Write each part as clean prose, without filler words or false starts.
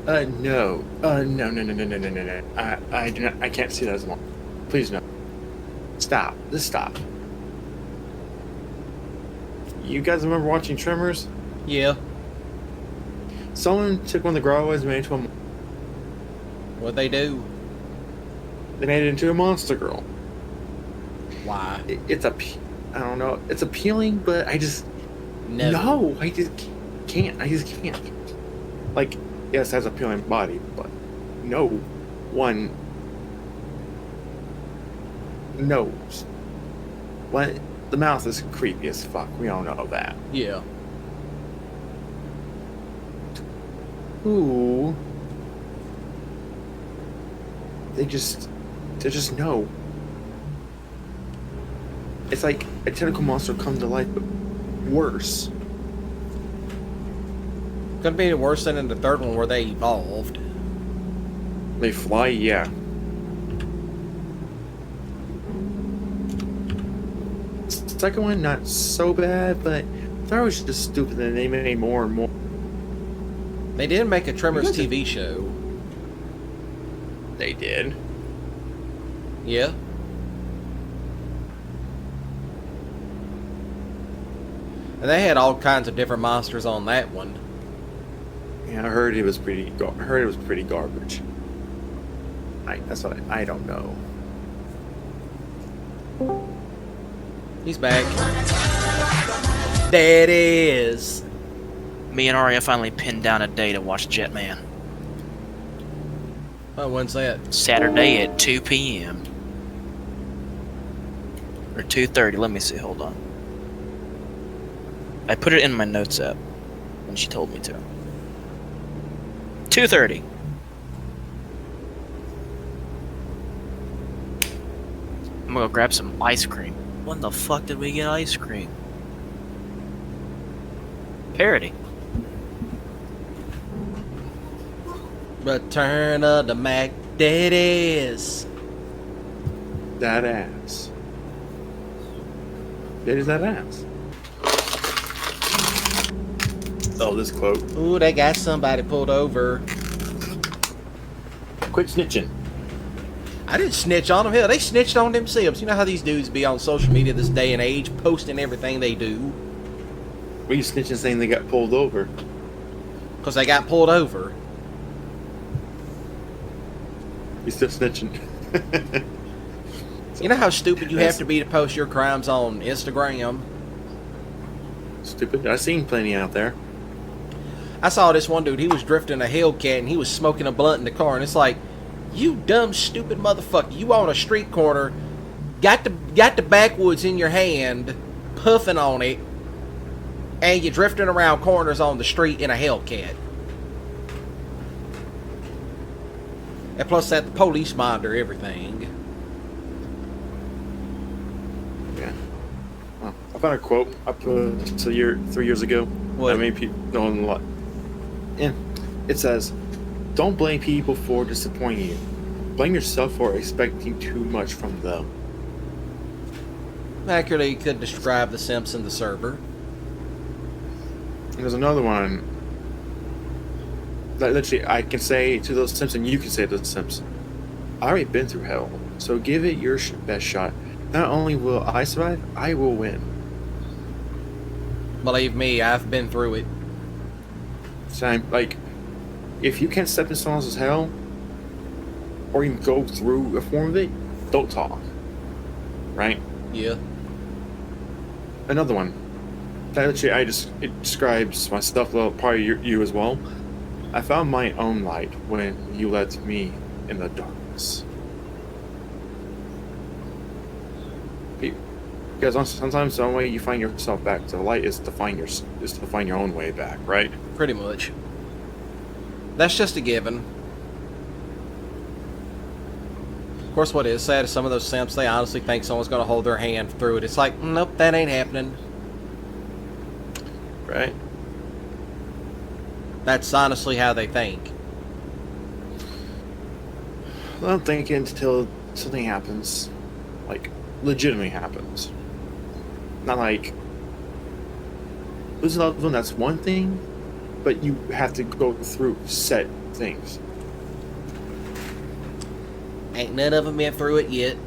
No. No. I do not. I can't see that as long. Please no. Stop. Just stop. You guys remember watching Tremors? Yeah. Someone took one of the Growlers and made it into a. What'd they do? They made it into a monster girl. Why? It's a. I don't know. It's appealing, but I just. No. No, I just can't. I just can't. Like, yes, it has an appealing body, but no one knows. What the mouth is creepy as fuck. We all know that. Yeah. Ooh. They just know. It's like a tentacle monster come to life, but worse. Could be worse than in the third one where they evolved. They fly, yeah. Second one, not so bad, but third was just stupid, and they made more and more. They did make a Tremors TV show. They did. Yeah. And they had all kinds of different monsters on that one. Yeah, I heard it was pretty. Garbage. That's what I don't know. He's back. There it is. Me and Aria finally pinned down a day to watch Jetman. Oh, when's that? Saturday at 2 p.m. Or 2:30. Let me see. Hold on. I put it in my notes app when she told me to. 2:30. I'm gonna go grab some ice cream. When the fuck did we get ice cream? Parody. Return of the Mac. There it is. That ass. It is that ass. Oh, this quote. Ooh, they got somebody pulled over. Quit snitching. I didn't snitch on them. Hell, they snitched on themselves. You know how these dudes be on social media this day and age, posting everything they do. Were you snitching saying they got pulled over? Because they got pulled over. You still snitching? You know how stupid you have to be to post your crimes on Instagram? Stupid. I've seen plenty out there. I saw this one dude, he was drifting a Hellcat and he was smoking a blunt in the car, and it's like, you dumb stupid motherfucker, you on a street corner, got the backwoods in your hand, puffing on it, and you're drifting around corners on the street in a Hellcat. And plus that the police monitor everything. Yeah. Well, I found a quote I put 3 years ago. What? I made people know a lot. Yeah. It says, "Don't blame people for disappointing you. Blame yourself for expecting too much from them." Accurately could describe the Simpson, the server. And there's another one that literally I can say to those Simpson, you can say to the Simpson, "I already been through hell, so give it your best shot. Not only will I survive, I will win." Believe me, I've been through it. So I'm like, if you can't step in someone else's hell, or even go through a form of it, don't talk. Right? Yeah. Another one. That literally, it describes my stuff, well, probably you as well. "I found my own light when you left me in the darkness." Because sometimes the only way you find yourself back to the light is to find your own way back, right? Pretty much. That's just a given. Of course, what is sad is some of those simps, they honestly think someone's going to hold their hand through it. It's like, nope, that ain't happening. Right? That's honestly how they think. Well, I'm thinking until something happens, like, legitimately happens. Not like, losing a loved one, that's one thing, but you have to go through set things. Ain't none of them been through it yet.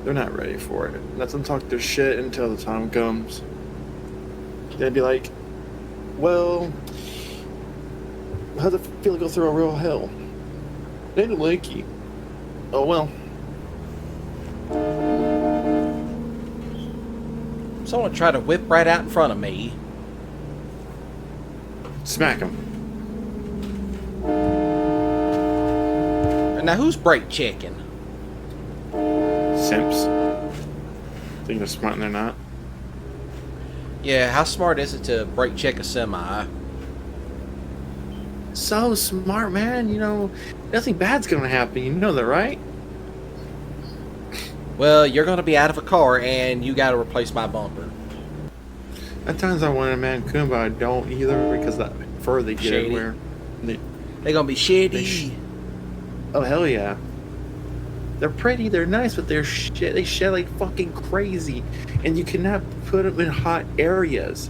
They're not ready for it. Let them talk their shit until the time comes. They'd be like, well, how'd it feel to go through a real hell? They didn't like you. Oh well. Someone tried to whip right out in front of me. Smack them. Now who's brake checking? Simps. Think they're smart and they're not. Yeah, how smart is it to brake check a semi? So smart, man. You know, nothing bad's gonna happen. You know that, right? Well, you're going to be out of a car and you got to replace my bumper. At times I want a Mancoon, but I don't either because that fur they get Shady. everywhere. They're going to be shitty. Oh hell yeah. They're pretty, they're nice, but they're shit. They shed like fucking crazy, and you cannot put them in hot areas.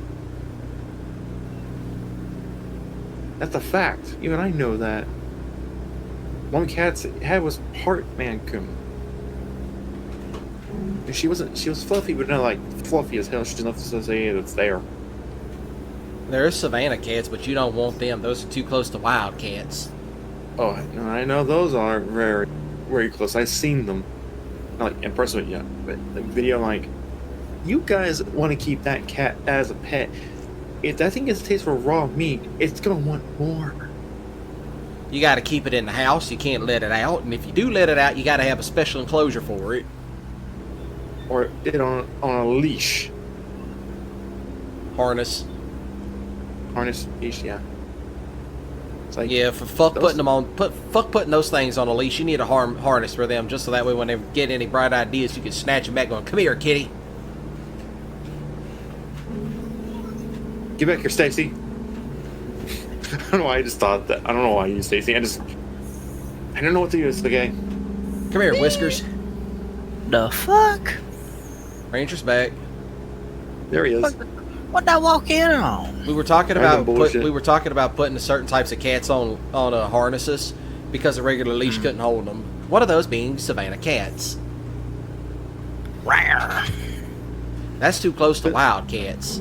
That's a fact. Even I know that. One cat's head was part Mancoon. And she was fluffy, but not like fluffy as hell. She just enough to say it's there. There's Savannah cats, but you don't want them. Those are too close to wild cats. Oh, no, I know those are very, very close. I've seen them. Not like in person yet, but the video, like, you guys want to keep that cat as a pet. If that thing gets a taste for raw meat, it's gonna want more. You got to keep it in the house. You can't let it out. And if you do let it out, you got to have a special enclosure for it. Or it on a leash. Harness. Harness leash, yeah. It's like, Yeah, for fuck putting them on, fuck putting those things on a leash. You need a harness for them, just so that way when they get any bright ideas, you can snatch them back, going, "Come here, kitty." get back here, Stacy. I don't know why I just thought that. I don't know why you, Stacy. I don't know what to use. Okay. Come here, Whiskers. The fuck? Ranger's back. There he is. What'd I walk in on? We were talking Random about bullshit. we were talking about putting certain types of cats on harnesses because a regular leash couldn't hold them. One of those being Savannah cats. Rare. That's too close to wild cats.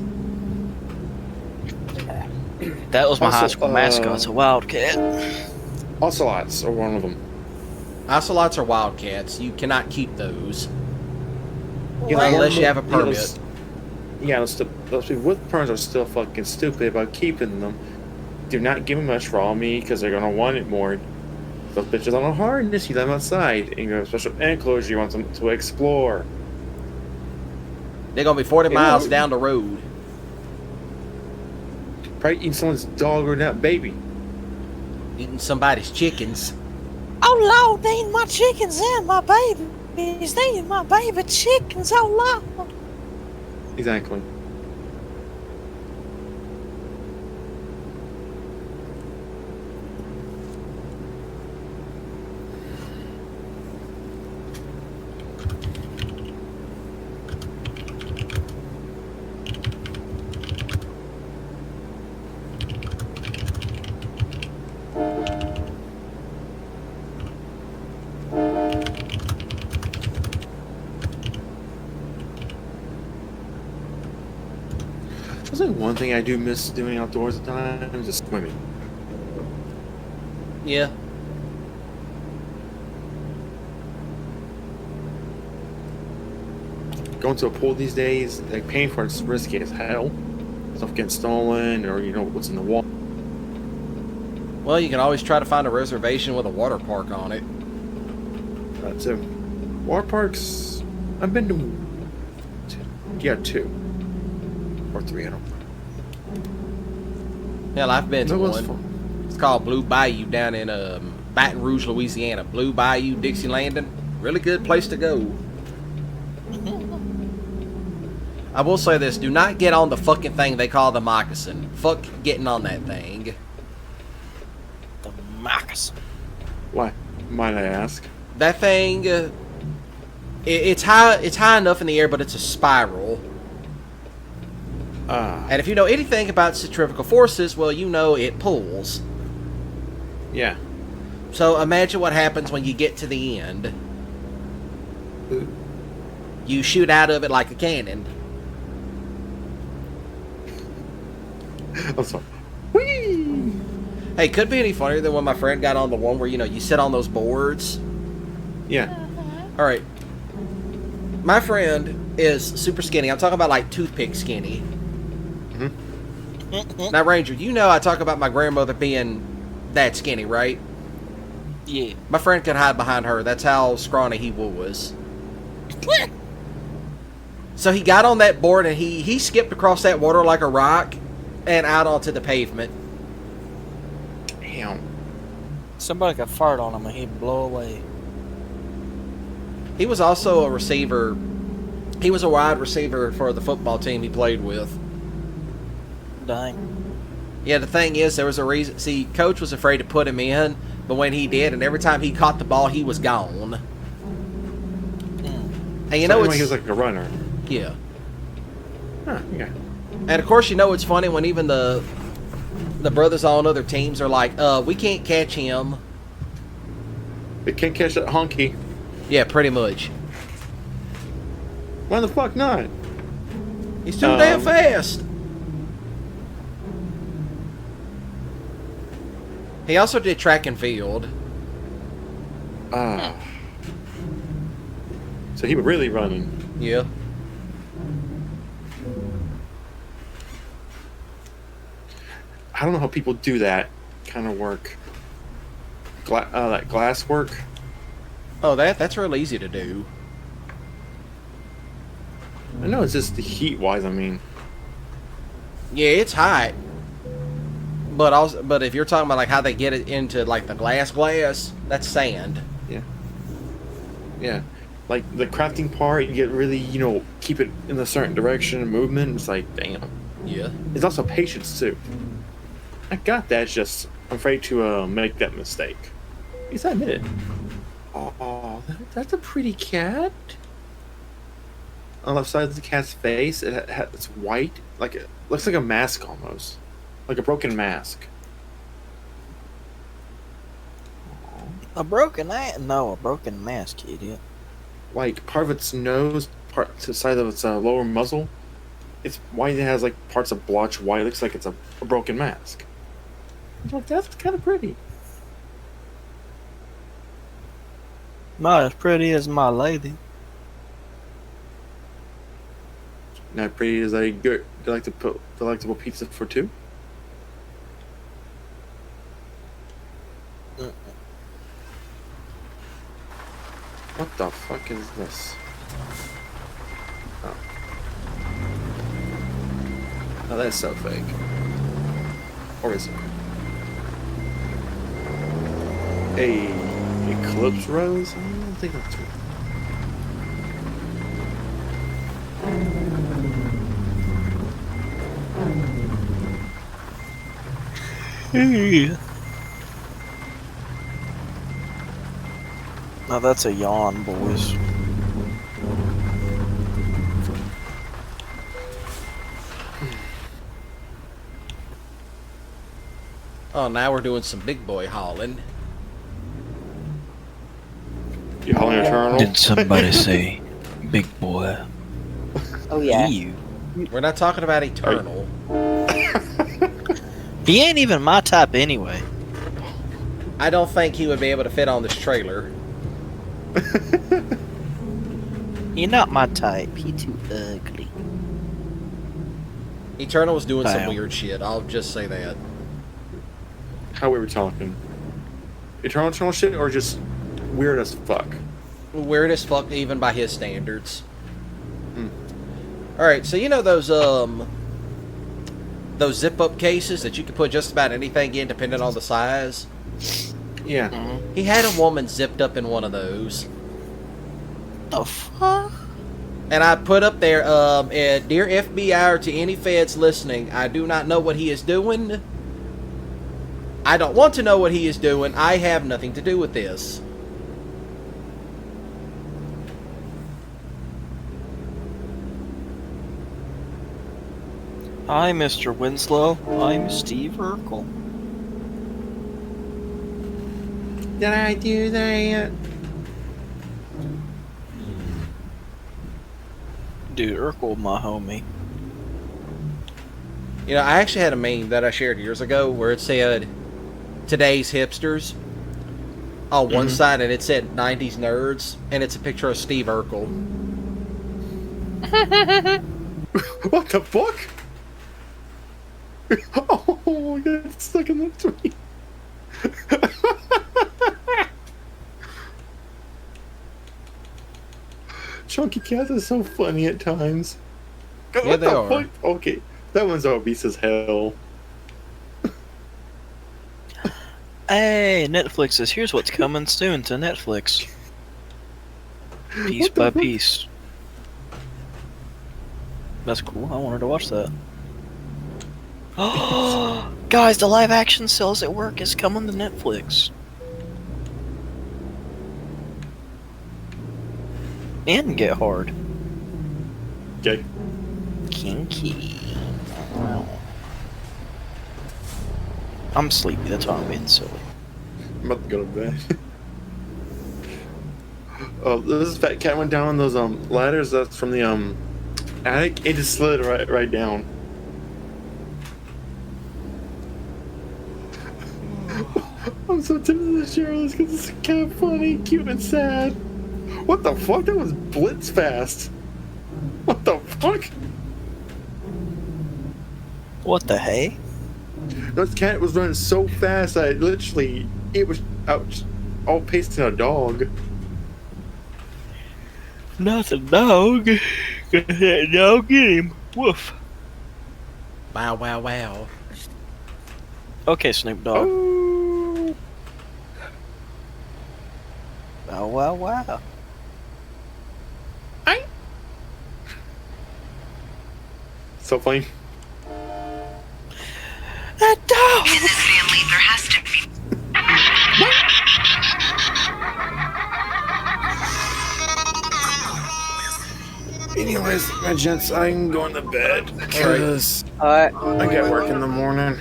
That was my Also, high school mascot. It's a wildcat. Ocelots are one of them. Ocelots are wild cats. You cannot keep those Yeah, unless you have a permit. Those people with permits are still fucking stupid about keeping them. Do not give them much raw meat because they're gonna want it more. Those bitches on a harness, you let them outside. And you have a special enclosure you want them to explore. They're gonna be 40 They miles won't. down the road. Probably eating someone's dog or that baby. Eating somebody's chickens. Oh Lord, they eat my chickens and my babies. They eat my baby chickens. Oh Lord. Exactly. There's like one thing I do miss doing outdoors at times is swimming. Yeah. Going to a pool these days, like paying for it's risky as hell. Stuff getting stolen, or you know what's in the water. Well, you can always try to find a reservation with a water park on it. So, water parks. I've been to two or three. I don't know. Hell, I've been to That was one. fun. It's called Blue Bayou down in Baton Rouge, Louisiana. Blue Bayou, Dixie Landing. Really good place to go. I will say this, do not get on the fucking thing they call the moccasin. Fuck getting on that thing. The moccasin. Why? Might I ask? That thing, it's high enough in the air, but it's a spiral. And if you know anything about centrifugal forces, well, you know it pulls. Yeah. So imagine what happens when you get to the end. You shoot out of it like a cannon. I'm sorry. Whee! Hey, could be any funnier than when my friend got on the one where, you know, you sit on those boards. Yeah. All right. My friend is super skinny. I'm talking about like toothpick skinny. Now, Ranger, you know I talk about my grandmother being that skinny, right? Yeah. My friend could hide behind her. That's how scrawny he was. So he got on that board and he skipped across that water like a rock and out onto the pavement. Damn. Somebody could fart on him and he'd blow away. He was also a receiver. He was a wide receiver for the football team he played with. Dang. Yeah, the thing is, there was a reason. See, Coach was afraid to put him in, but when he did, and every time he caught the ball, he was gone. And you know, Like he was like a runner. Yeah. Huh, yeah. And of course, you know it's funny when even the brothers on other teams are like, we can't catch him. They can't catch that honky. Yeah, pretty much. Why the fuck not? He's too damn fast. He also did track and field. So he was really running. Yeah. I don't know how people do that kind of work. Like glass work. Oh, that's real easy to do. I know it's just the heat wise. I mean, Yeah, it's hot. But if you're talking about like how they get it into like the glass, that's sand. yeah, like the crafting part, you get really, keep it in a certain direction and movement. It's like, damn. Yeah. It's also patience too. I got that. It's just I'm afraid to make that mistake. At least I admit it. Oh, that's a pretty cat. On the left side of the cat's face, it's white, like it looks like a mask almost, like a broken mask. A broken No, a broken mask, idiot. Like part of its nose, part to the side of its lower muzzle, it's white. It has like parts of blotch white. It looks like it's a broken mask. Like, that's kind of pretty. Not as pretty as my lady. Not pretty as a good delectable pizza for two. What the fuck is this? Oh, that's so fake. Or is it? A eclipse rose? I don't think that's real. Now that's a yawn, boys. Oh, now we're doing some big boy hauling. You hauling eternal? Did somebody say big boy? Oh yeah. You. We're not talking about eternal. He ain't even my type anyway. I don't think he would be able to fit on this trailer. You're not my type. He too ugly. Eternal was doing some Damn. weird shit. I'll just say that. How we were talking? Eternal shit or just weird as fuck? Weird as fuck, even by his standards. Hmm. All right, so you know those zip-up cases that you can put just about anything in, depending on the size. Yeah. Mm-hmm. He had a woman zipped up in one of those. The fuck? And I put up there, dear FBI or to any feds listening, I do not know what he is doing. I don't want to know what he is doing. I have nothing to do with this. Hi, Mr. Winslow. I'm Steve Urkel. Did I do that? Dude, Urkel, my homie. You know, I actually had a meme that I shared years ago where it said today's hipsters on one side, and it said 90s nerds, and it's a picture of Steve Urkel. What the fuck? Oh, I got stuck in the tree. Chunky cats are so funny at times. Yeah, What they the are. fuck? Okay, that one's obese as hell. Hey, Netflix says here's what's coming soon to Netflix. Piece What the by fuck? piece. That's cool. I wanted to watch that. Guys, the live action Cells at Work is coming to Netflix. And Get Hard. Okay. Kinky. I'm sleepy, that's why I'm being silly. I'm about to go to bed. Oh, this fat cat went down those ladders. That's from the attic. It just slid right down. I'm so tempted to share this because it's kind of funny, cute, and sad. What the fuck? That was blitz fast. What the fuck? What the hey? This cat was running so fast that it was outpacing a dog. Not a dog. That dog get him. Woof. Wow, wow, wow. Okay, Snoop Dogg. Oh. Wow, wow, wow. So funny. That dog! In this family, there has to be. Anyways, my gents, I'm going to bed because Alright. I got work in the morning.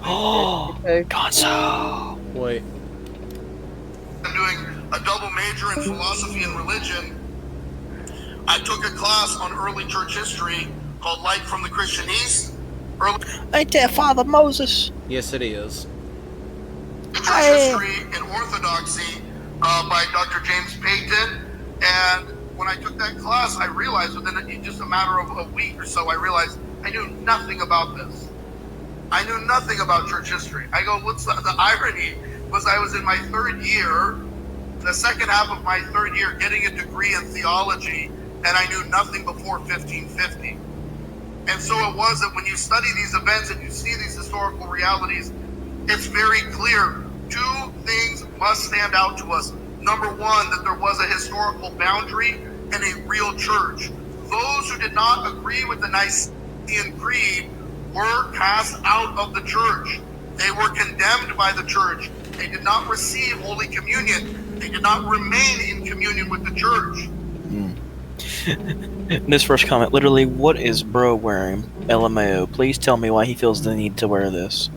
Oh, Okay. Gonzo! Wait. I'm doing a double major in philosophy and religion. I took a class on early church history called Light from the Christian East. Early Ain't that Father Moses? Yes, it is. church history and orthodoxy by Dr. James Payton. And when I took that class, I realized within just a matter of a week or so, I realized I knew nothing about this. I knew nothing about church history. I go, what's the irony was I was in my third year, the second half of my third year, getting a degree in theology, and I knew nothing before 1550. And so it was that when you study these events and you see these historical realities, it's very clear. Two things must stand out to us. Number one, that there was a historical boundary and a real church. Those who did not agree with the Nicene Creed were cast out of the church. They were condemned by the church. They did not receive Holy Communion. They did not remain in communion with the church. This first comment, literally, what is bro wearing? LMAO, please tell me why he feels the need to wear this.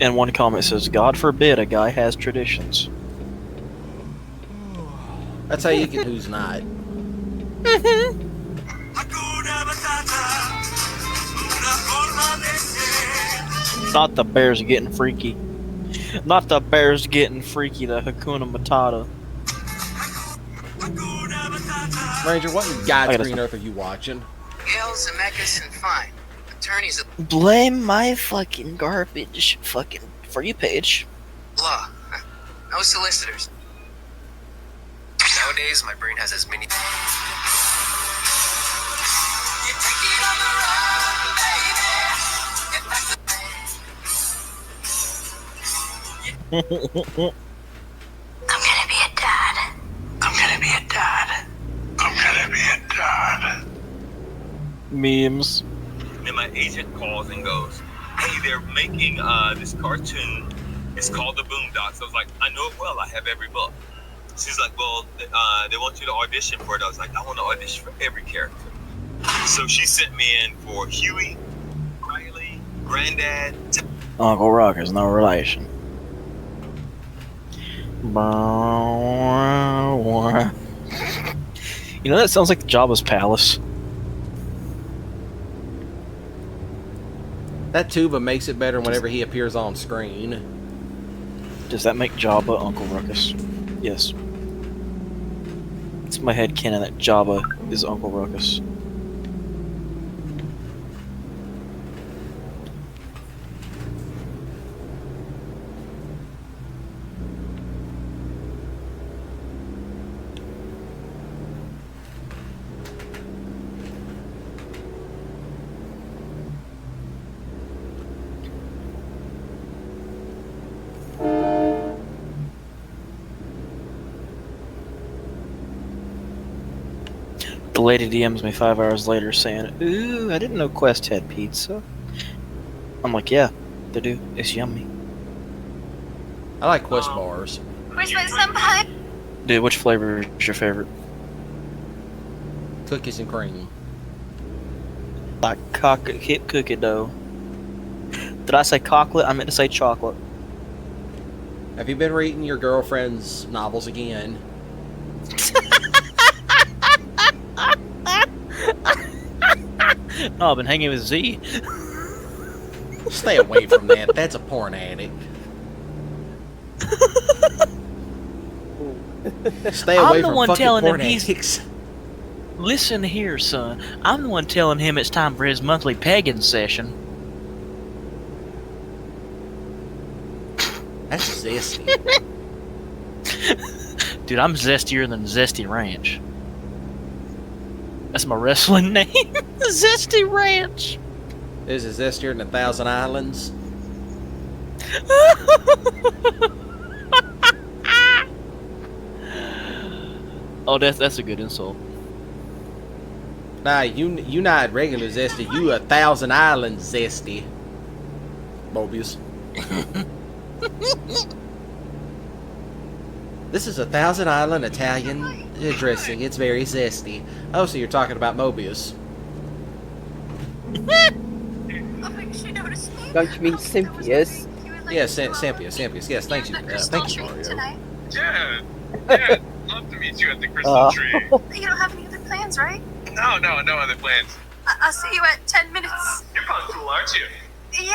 And one comment says, God forbid a guy has traditions. That's how you get who's not. Not the bears getting freaky. Not the bears getting freaky, the Hakuna Matata. Ranger, what in God's gotta green stop. earth are you watching? Gail Zemeckis and fine. Attorneys at Blame my fucking garbage fucking For You page. law. No solicitors. Nowadays, my brain has as many. I'm gonna be a dad. I'm gonna be a dad. I'm gonna be a dad. Memes. Then my agent calls and goes, hey, they're making this cartoon. It's called The Boondocks. I was like, I know it well. I have every book. She's like, well, they want you to audition for it. I was like, I want to audition for every character. So she sent me in for Huey, Riley, granddad. Uncle Ruckus, no relation. You know, that sounds like Jabba's palace. That tuba makes it better whenever he appears on screen. Does that make Jabba Uncle Ruckus? Yes. It's my head canon that Jabba is Uncle Ruckus. The lady DMs me 5 hours later saying, "Ooh, I didn't know Quest had pizza." I'm like, yeah, they do. It's yummy. I like Quest bars. Where's my senpai? Dude, which flavor is your favorite? Cookies and cream. Like hip cookie dough. Did I say cocklet? I meant to say chocolate. Have you been reading your girlfriend's novels again? No, I've been hanging with Z. Stay away from that. That's a porn addict. Stay away I'm the from one fucking telling him porn he's- addicts. Listen here, son. I'm the one telling him it's time for his monthly pegging session. That's zesty. Dude, I'm zestier than Zesty Ranch. That's my wrestling name. Zesty Ranch. This is zestier than 1,000 Islands. Oh, that's a good insult. Nah, you not regular zesty. You 1,000 Islands zesty. Mobius. This is 1,000 Island Italian dressing. It's very zesty. Oh, so you're talking about Mobius. Don't you mean Sympius? Yes, Sampius. Yes, thank you. Thank you, Mario. Yeah, yeah. Love to meet you at the crystal tree. You don't have any other plans, right? No other plans. I'll see you at 10 minutes. You're punctual, aren't you? Yeah,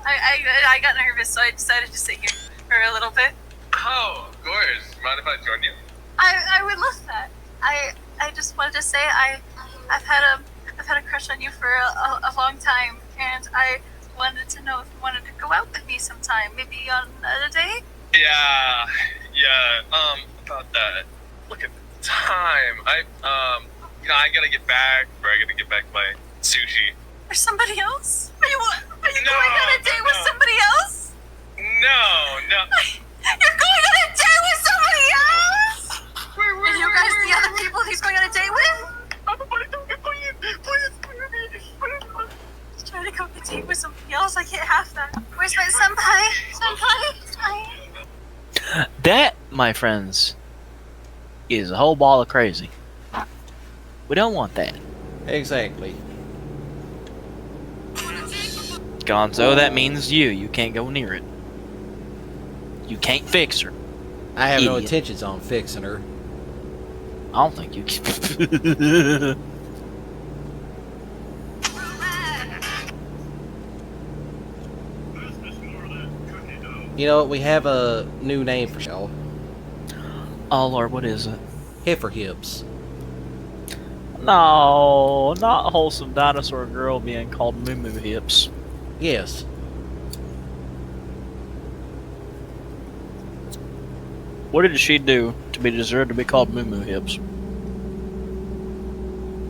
I got nervous, so I decided to sit here for a little bit. Oh, of course. Mind if I join you? I would love that. I just wanted to say I've had a crush on you for a long time, and I wanted to know if you wanted to go out with me sometime, maybe on a date. Yeah. About that. Look at the time. I gotta get back, or I gotta get back my sushi. Or somebody else? Are you No, going on a date with no. somebody else? No. You're going on a date with somebody else? Are you guys the other people he's going on a date with? He's trying to go on a date with somebody else. I can't have that. Where's my senpai? That, my friends, is a whole ball of crazy. We don't want that. Exactly. Gonzo, that means you. You can't go near it. You can't fix her. I have no Idiot. intentions on fixing her. I don't think you can. You know, we have a new name for y'all. Oh Lord, what is it? Heifer hips. No, not wholesome dinosaur girl being called Moo Moo Hips. Yes. What did she do to be deserved to be called Moo Moo Hips?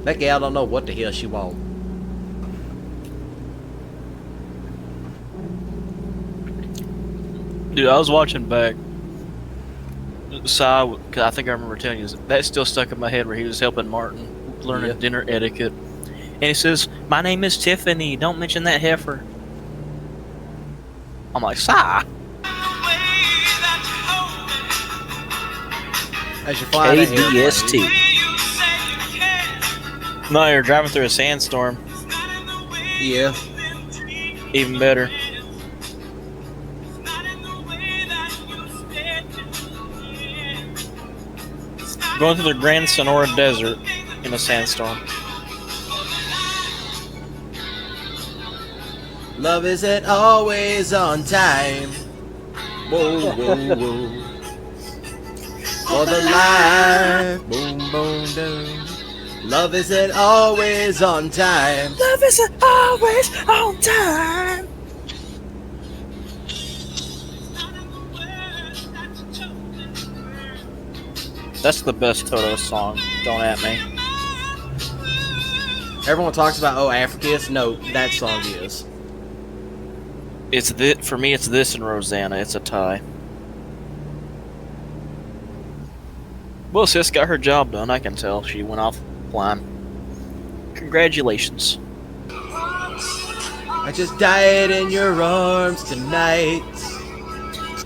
That gal don't know what the hell she want. Dude, I was watching back. Cause I think I remember telling you this, that's still stuck in my head where he was helping Martin learn Yeah. dinner etiquette. And he says, "My name is Tiffany, don't mention that heifer." I'm like, "Sigh." As you fly the KDST. No, you're driving through a sandstorm. Yeah. Even better. Going through the Grand Sonora Desert in a sandstorm. Love isn't always on time. Whoa, whoa, whoa. For the life, boom, boom, boom. Love isn't always on time. Love isn't always on time. That's the best Toto song. Don't at me. Everyone talks about, oh, Africus. No, that song is. It's for me. It's this and Rosanna. It's a tie. Well, sis got her job done. I can tell. She went offline. Congratulations. I just died in your arms tonight.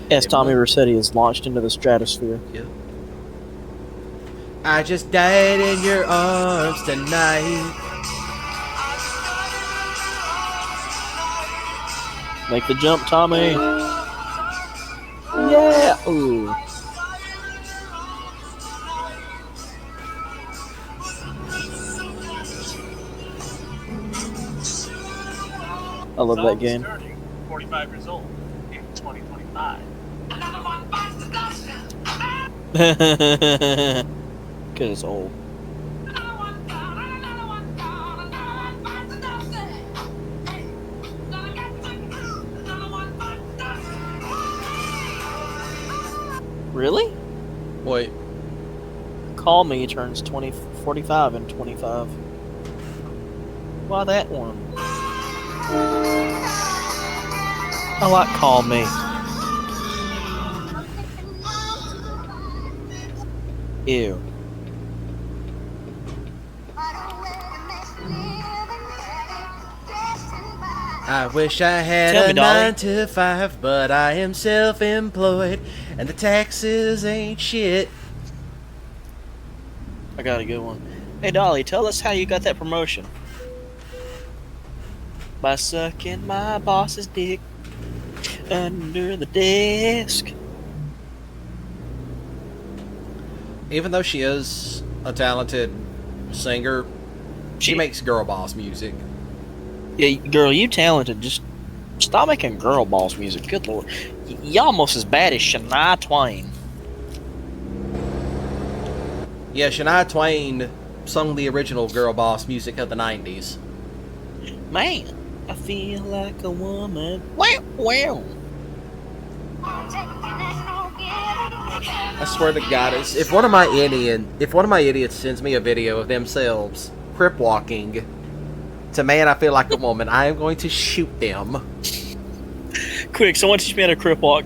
As Tommy Rossetti is launched into the stratosphere. Yeah. I just died in your arms tonight. Make the jump, Tommy. Yeah. Ooh. I love that game. 45 years old in 2025. Because it's old. Really? Wait. Call Me turns 45 and 25. Why that one? I like Call Me. Ew. I wish I had Tell a me, Dolly. 9 to 5, but I am self-employed, and the taxes ain't shit. I got a good one. Hey Dolly, tell us how you got that promotion. By sucking my boss's dick under the desk. Even though she is a talented singer, she makes girl boss music. Yeah, girl, you talented. Just stop making girl boss music. Good lord. You almost as bad as Shania Twain. Yeah, Shania Twain sung the original girl boss music of the 90s. Man, I feel like a woman. Wow, wow. I swear to God, if one of my idiots sends me a video of themselves crip walking to Man I Feel Like a Woman, I am going to shoot them. Quick, someone teach me how to crip walk.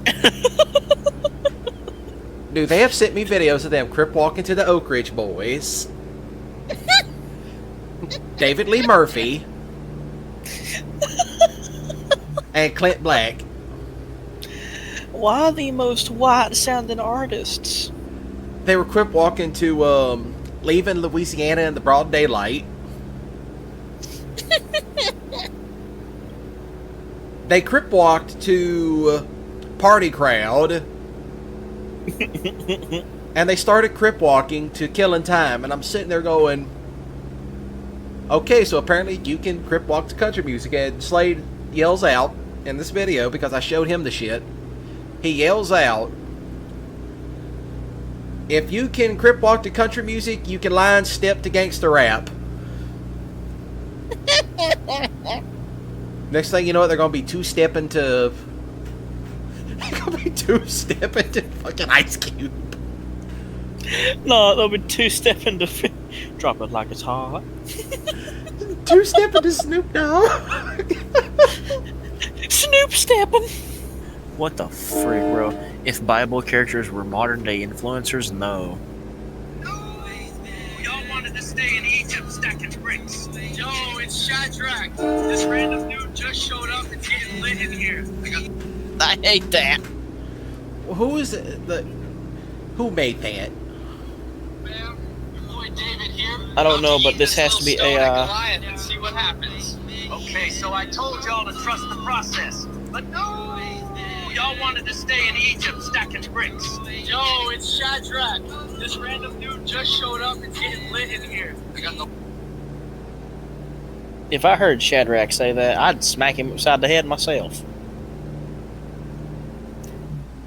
Dude, they have sent me videos of them crip walking to the Oak Ridge Boys. David Lee Murphy. And Clint Black. Why the most white-sounding artists? They were crip walking to leaving Louisiana in the broad daylight. They crip walked to Party Crowd. And they started crip walking to Killing Time. And I'm sitting there going, okay, so apparently you can crip walk to country music. And Slade yells out in this video, because I showed him the shit. He yells out, if you can crip walk to country music, you can line step to gangster rap. Next thing you know, they're gonna be two-stepping to... They're gonna be two-stepping to fucking Ice Cube. No, they'll be two-stepping to... Drop it like it's hot. Two-stepping to Snoop Dogg. Snoop-stepping. What the frick, bro? If Bible characters were modern-day influencers, no. Y'all wanted to stay in Egypt stacking bricks. Yo, it's Shadrach. This random dude just showed up and getting lit in here. I hate that. Who is it? Who made that? Ma'am, your boy David here. I don't know, but this has to be AI. Goliath and see what happens. Okay, so I told y'all to trust the process. But no! Y'all wanted to stay in Egypt stacking bricks. Yo, it's Shadrach. This random dude just showed up and getting lit in here. I got no... If I heard Shadrach say that, I'd smack him upside the head myself.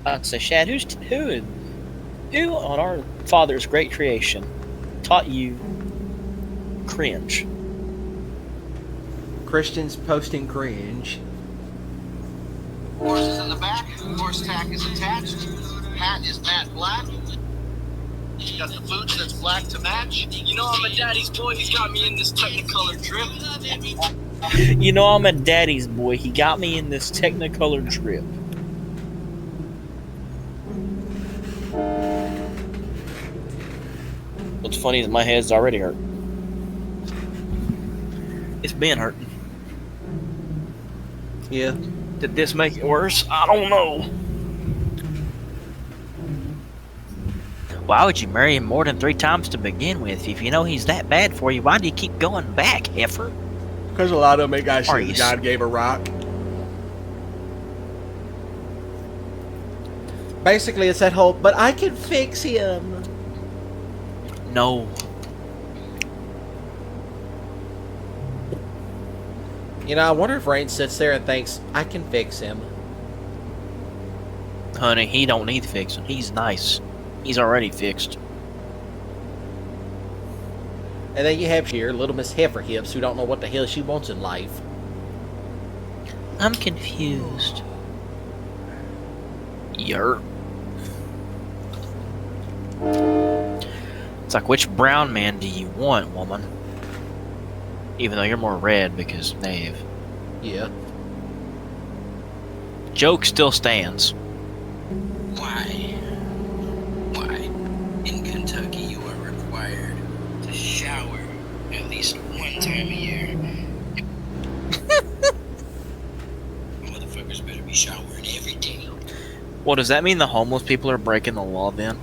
I'd say, Shad, who on our Father's great creation taught you cringe? Christians posting cringe. Horse is in the back. Horse tack is attached. Hat is matte black. Got the boots that's black to match. You know I'm a daddy's boy. He's got me in this Technicolor drip. You know I'm a daddy's boy. He got me in this Technicolor drip. What's funny is my head's already hurt. It's been hurting. Yeah. Did this make it worse? I don't know. Why would you marry him more than 3 times to begin with? If you know he's that bad for you, why do you keep going back, heifer? Because a lot of them ain't got Are shit. you God gave a rock. Basically, it's that whole, but I can fix him. No. You know, I wonder if Rain sits there and thinks, I can fix him. Honey, he don't need fixing. He's nice. He's already fixed. And then you have here little Miss Heifer Hips who don't know what the hell she wants in life. I'm confused. Yerp. It's like, which brown man do you want, woman? Even though you're more red because Nave. Yeah. Joke still stands. Why? In Kentucky, you are required to shower at least 1 time a year. Motherfuckers better be showering every day. Well, does that mean the homeless people are breaking the law then?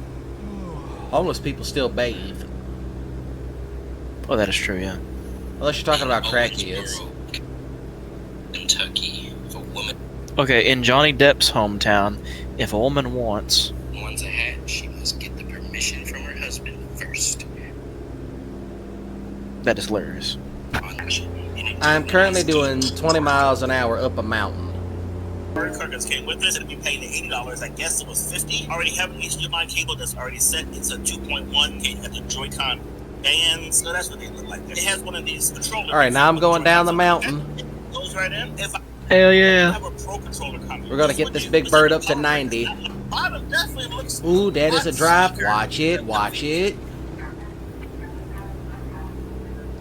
Homeless people still bathe. Oh, that is true, yeah. Unless you're talking about crackheads. Kentucky, if a woman Okay, in Johnny Depp's hometown, if a woman wants... wants a hat, she must get the permission from her husband first. That is hilarious. I'm currently doing 20 miles an hour up a mountain. Bird carcass came with this, and we paid the $80. I guess it was $50. Already have an HDMI cable that's already set. It's a 2.1. Okay, you got the Joy-Con bands. So that's what they look like. It has one of these controllers. All right, now I'm going down the mountain. It goes right in. If I Hell yeah. have a Pro controller coming, We're gonna get this big bird up to 90. Bottom definitely looks. Ooh, that is a drop. sleeker. Watch it, watch it.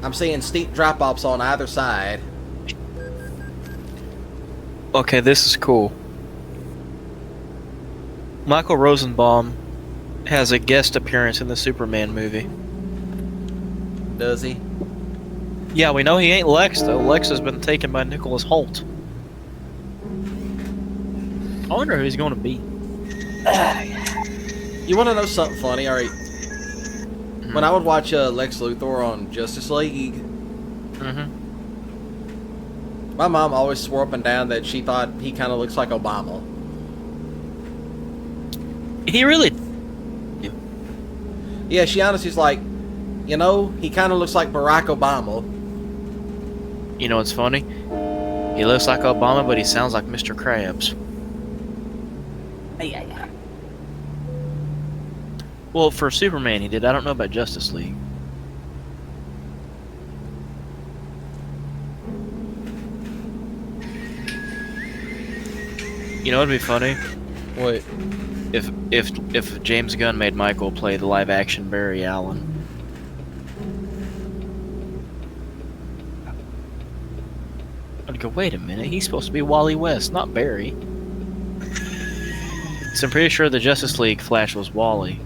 I'm seeing steep drop-offs on either side. Okay, this is cool. Michael Rosenbaum has a guest appearance in the Superman movie. Does he? Yeah, we know he ain't Lex, though. Lex has been taken by Nicholas Hoult. I wonder who he's going to be. You want to know something funny? All right. When I would watch Lex Luthor on Justice League, my mom always swore up and down that she thought he kind of looks like Obama. He really... Yeah, she honestly's like, you know, he kind of looks like Barack Obama. You know what's funny? He looks like Obama, but he sounds like Mr. Krabs. Well, for Superman he did. I don't know about Justice League. You know what'd be funny? What? If James Gunn made Michael play the live action Barry Allen. I'd go, wait a minute, he's supposed to be Wally West, not Barry. So I'm pretty sure the Justice League Flash was Wally.